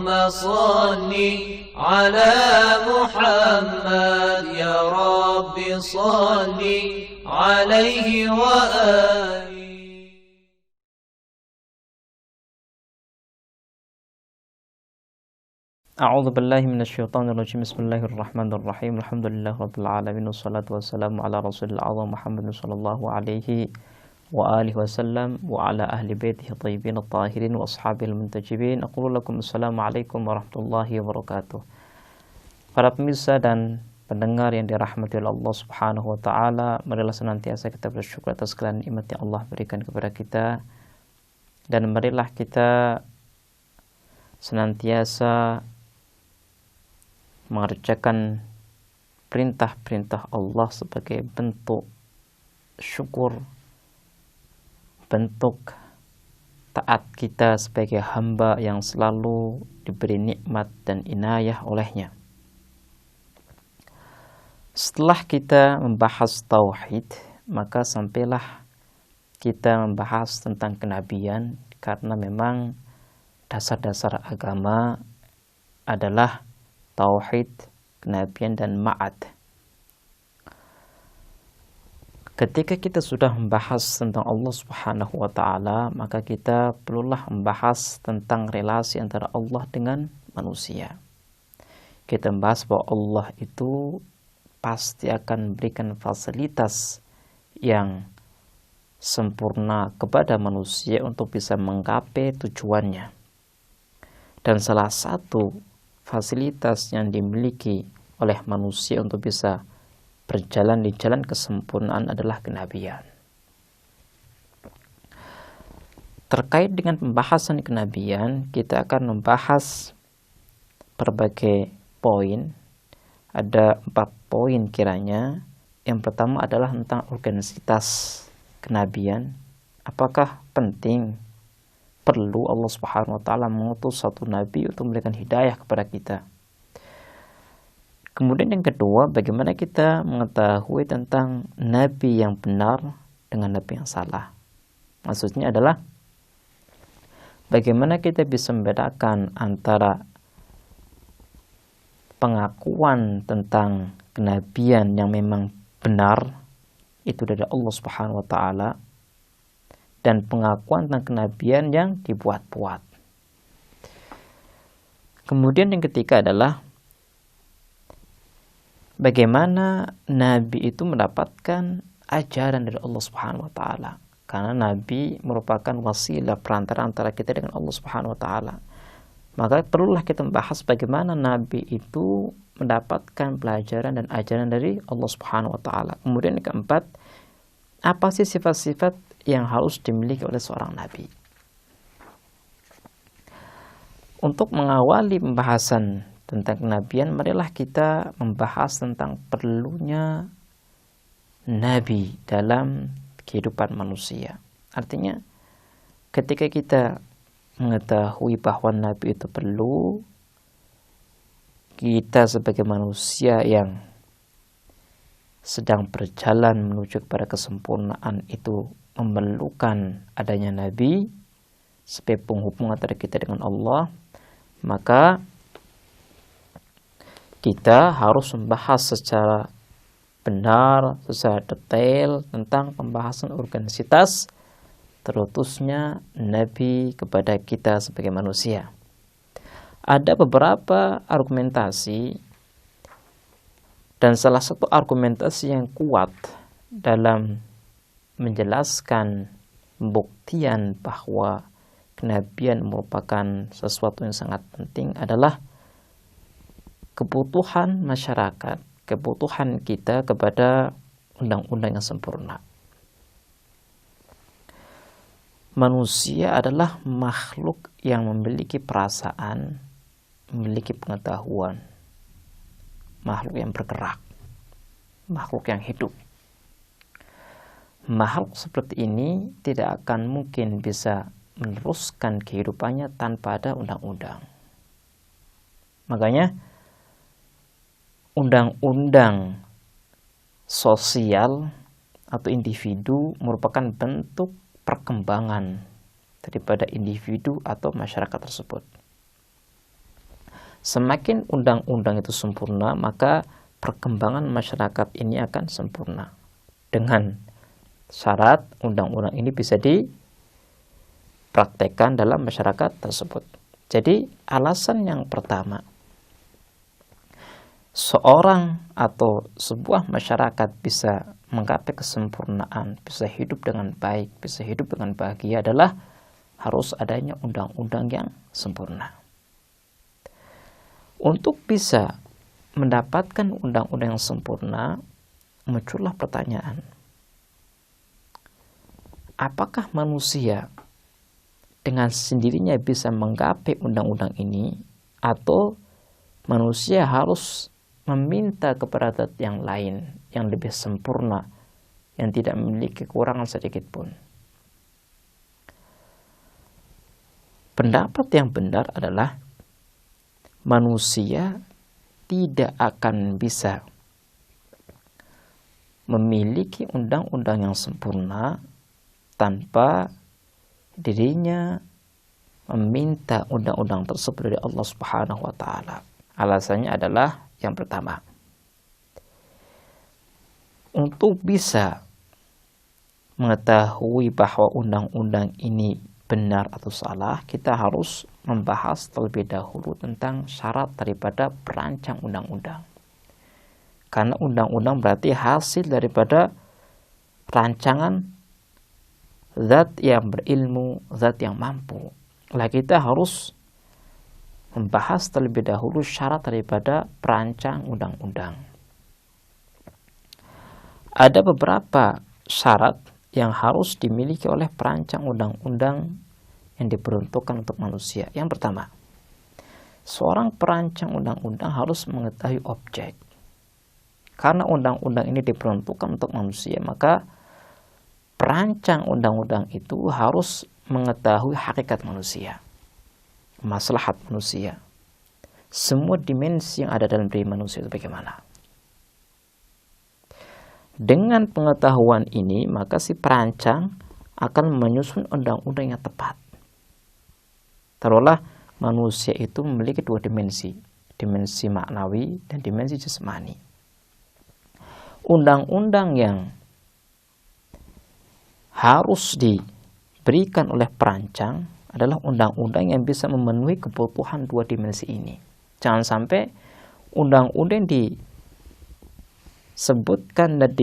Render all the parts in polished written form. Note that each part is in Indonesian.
صل على محمد يا رب صل عليه وآله. A'udzu billahi minasyaitonir rajim. Bismillahirrahmanirrahim. Alhamdulillahirabbil alamin wassalatu wassalamu ala rasulil azam Muhammadin sallallahu alaihi wa alihi wasallam wa ala ahli baitihi thayyibin at-tahirin wa ashabil muntajibin. Aqulu lakum assalamu alaikum warahmatullahi wabarakatuh. Para pemirsa dan pendengar yang dirahmati oleh Allah Subhanahu wa taala, marilah senantiasa kita bersyukur atas segala nikmat yang Allah berikan kepada kita, dan marilah kita senantiasa mengerjakan perintah-perintah Allah sebagai bentuk syukur, bentuk taat kita sebagai hamba yang selalu diberi nikmat dan inayah olehnya. Setelah kita membahas tauhid, maka sampailah kita membahas tentang kenabian, karena memang dasar-dasar agama adalah tauhid, kenabian, dan ma'ad. Ketika kita sudah membahas tentang Allah Subhanahu wa ta'ala, maka kita perlulah membahas tentang relasi antara Allah dengan manusia. Kita membahas bahwa Allah itu pasti akan memberikan fasilitas yang sempurna kepada manusia untuk bisa menggapai tujuannya. Dan salah satu fasilitas yang dimiliki oleh manusia untuk bisa berjalan di jalan kesempurnaan adalah kenabian. Terkait dengan pembahasan kenabian, kita akan membahas berbagai poin. Ada 4 poin kiranya. Yang pertama adalah tentang urgensitas kenabian. Apakah penting, perlu Allah Subhanahu wa ta'ala mengutus satu nabi untuk memberikan hidayah kepada kita? Kemudian yang kedua, bagaimana kita mengetahui tentang nabi yang benar dengan nabi yang salah? Maksudnya adalah bagaimana kita bisa membedakan antara pengakuan tentang kenabian yang memang benar, itu dari Allah Subhanahu wa ta'ala, dan pengakuan tentang kenabian yang dibuat-buat. Kemudian yang ketiga adalah bagaimana nabi itu mendapatkan ajaran dari Allah Subhanahu wa ta'ala. Karena nabi merupakan wasilah perantara antara kita dengan Allah Subhanahu wa ta'ala. Maka perlulah kita membahas bagaimana nabi itu mendapatkan pelajaran dan ajaran dari Allah Subhanahu wa ta'ala. Kemudian yang keempat, apa sih sifat-sifat yang harus dimiliki oleh seorang nabi? Untuk mengawali pembahasan tentang kenabian, marilah kita membahas tentang perlunya nabi dalam kehidupan manusia. Artinya, ketika kita mengetahui bahwa nabi itu perlu, kita sebagai manusia yang sedang berjalan menuju kepada kesempurnaan itu memerlukan adanya nabi sebagai penghubung antara kita dengan Allah, maka kita harus membahas secara benar, secara detail tentang pembahasan urgensitas terutusnya nabi kepada kita sebagai manusia. Ada beberapa argumentasi, dan salah satu argumentasi yang kuat dalam menjelaskan pembuktian bahwa kenabian merupakan sesuatu yang sangat penting adalah kebutuhan masyarakat, kebutuhan kita kepada undang-undang yang sempurna. Manusia adalah makhluk yang memiliki perasaan, memiliki pengetahuan, makhluk yang bergerak, makhluk yang hidup. Makhluk seperti ini tidak akan mungkin bisa meneruskan kehidupannya tanpa ada undang-undang. Makanya undang-undang sosial atau individu merupakan bentuk perkembangan daripada individu atau masyarakat tersebut. Semakin undang-undang itu sempurna, maka perkembangan masyarakat ini akan sempurna. Dengan syarat undang-undang ini bisa dipraktekkan dalam masyarakat tersebut. Jadi alasan yang pertama, seorang atau sebuah masyarakat bisa menggapai kesempurnaan, bisa hidup dengan baik, bisa hidup dengan bahagia adalah harus adanya undang-undang yang sempurna. Untuk bisa mendapatkan undang-undang yang sempurna, muncullah pertanyaan, apakah manusia dengan sendirinya bisa menggapai undang-undang ini, atau manusia harus meminta kepada zat yang lain yang lebih sempurna, yang tidak memiliki kekurangan sedikit pun? Pendapat yang benar adalah manusia tidak akan bisa memiliki undang-undang yang sempurna tanpa dirinya meminta undang-undang tersebut dari Allah Subhanahu wa taala. Alasannya adalah yang pertama, untuk bisa mengetahui bahwa undang-undang ini benar atau salah, kita harus membahas terlebih dahulu tentang syarat daripada perancang undang-undang. Karena undang-undang berarti hasil daripada rancangan zat yang berilmu, zat yang mampu. Lah kita harus membahas terlebih dahulu syarat daripada perancang undang-undang. Ada beberapa syarat yang harus dimiliki oleh perancang undang-undang yang diperuntukkan untuk manusia. Yang pertama, seorang perancang undang-undang harus mengetahui objek. Karena undang-undang ini diperuntukkan untuk manusia, maka perancang undang-undang itu harus mengetahui hakikat manusia, maslahat manusia, semua dimensi yang ada dalam diri manusia itu bagaimana. Dengan pengetahuan ini, maka si perancang akan menyusun undang-undang yang tepat. Taruhlah manusia itu memiliki dua dimensi, dimensi maknawi dan dimensi jasmani. Undang-undang yang harus diberikan oleh perancang adalah undang-undang yang bisa memenuhi kebutuhan dua dimensi ini. Jangan sampai undang-undang disebutkan dan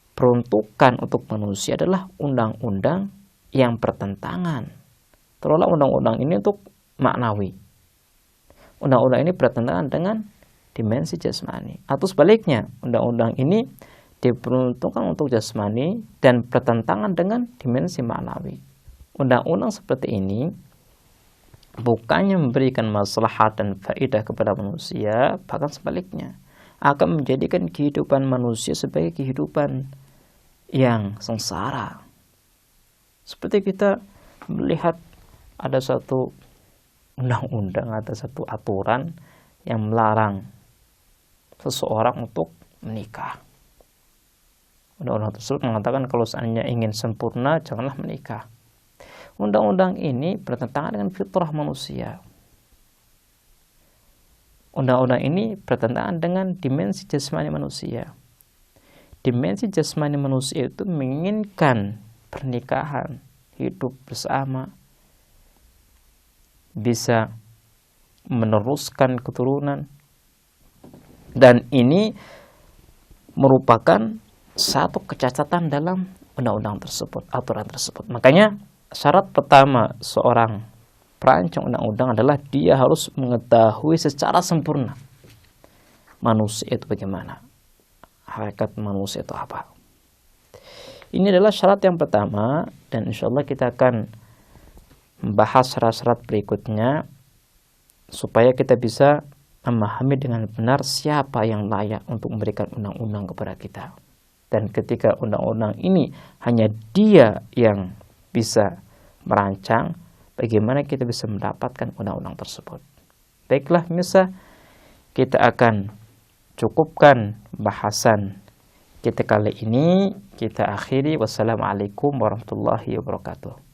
diperuntukkan untuk manusia adalah undang-undang yang bertentangan. Terulah undang-undang ini untuk maknawi, undang-undang ini bertentangan dengan dimensi jasmani, atau sebaliknya undang-undang ini diperuntukkan untuk jasmani dan bertentangan dengan dimensi maknawi. Undang-undang seperti ini bukannya memberikan maslahat dan faedah kepada manusia, bahkan sebaliknya akan menjadikan kehidupan manusia sebagai kehidupan yang sengsara. Seperti kita melihat ada satu undang-undang, ada satu aturan yang melarang seseorang untuk menikah. Undang-undang tersebut mengatakan kalau seandainya ingin sempurna, janganlah menikah. Undang-undang ini bertentangan dengan fitrah manusia. Undang-undang ini bertentangan dengan dimensi jasmani manusia. Dimensi jasmani manusia itu menginginkan pernikahan, hidup bersama, bisa meneruskan keturunan. Dan ini merupakan satu kecacatan dalam undang-undang tersebut, aturan tersebut. Makanya syarat pertama seorang perancang undang-undang adalah dia harus mengetahui secara sempurna manusia itu bagaimana, hakikat manusia itu apa. Ini adalah syarat yang pertama, dan insya Allah kita akan membahas syarat-syarat berikutnya supaya kita bisa memahami dengan benar siapa yang layak untuk memberikan undang-undang kepada kita. Dan ketika undang-undang ini hanya dia yang bisa merancang, bagaimana kita bisa mendapatkan undang-undang tersebut. Baiklah, misal kita akan cukupkan bahasan kita kali ini. Kita akhiri. Wassalamualaikum warahmatullahi wabarakatuh.